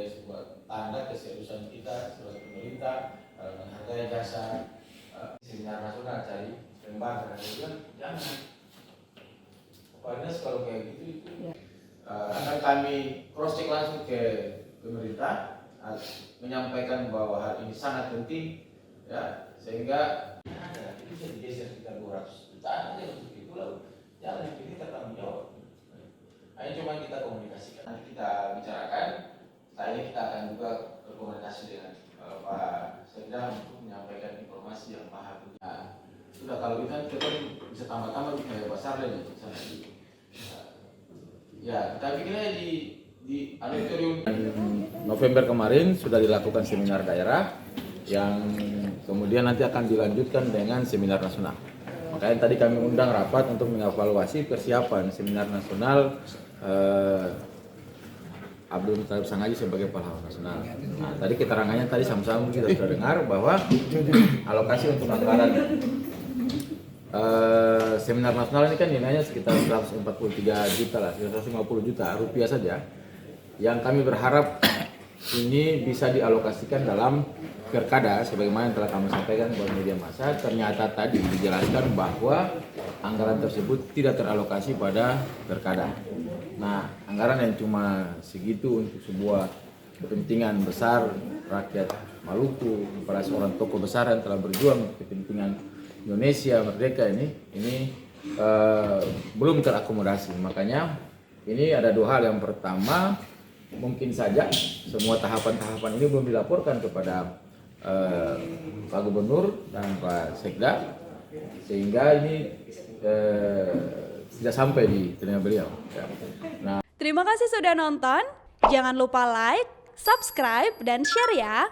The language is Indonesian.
sebagai sebuah tanda keseriusan kita sebagai pemerintah menghargai jasa seminar nasional cari lembaga. Jangan padahal kalau kayak gitu itu akan kami cross check langsung ke pemerintah menyampaikan bahwa hal ini sangat penting ya, sehingga ada itu bisa digeser sekitar 200 jutaan aja untuk itu, lalu jangan kita tanggung jawab. Ini cuma kita komunikasikan, nanti kita bicarakan. Setelah ini kita akan juga berkomunikasi dengan Pak Sekda untuk menyampaikan informasi yang paham. Nah, sudah kalau kita bisa tambah-tambah kayak Pak Sarlen ya, kita bikinnya di auditorium. November kemarin sudah dilakukan seminar daerah yang kemudian nanti akan dilanjutkan dengan seminar nasional. Makanya tadi kami undang rapat untuk mengevaluasi persiapan seminar nasional Abdul Muttalib Sangaji sebagai pahlawan nasional. Nah, tadi keterangannya tadi sama-sama kita sudah dengar bahwa alokasi untuk anggaran seminar nasional ini kan nilainya sekitar 143 juta lah, 150 juta rupiah saja. Yang kami berharap ini bisa dialokasikan dalam Perkada sebagaimana yang telah kami sampaikan kepada media massa. Ternyata tadi dijelaskan bahwa anggaran tersebut tidak teralokasi pada Perkada. Nah, anggaran yang cuma segitu untuk sebuah kepentingan besar rakyat Maluku, para seorang tokoh besar yang telah berjuang untuk kepentingan Indonesia merdeka ini belum terakomodasi. Makanya ini ada dua hal. Yang pertama, mungkin saja semua tahapan-tahapan ini belum dilaporkan kepada Pak Gubernur dan Pak Sekda, sehingga ini tidak sampai di telinga beliau. Nah, terima kasih sudah nonton. Jangan lupa like, subscribe, dan share ya.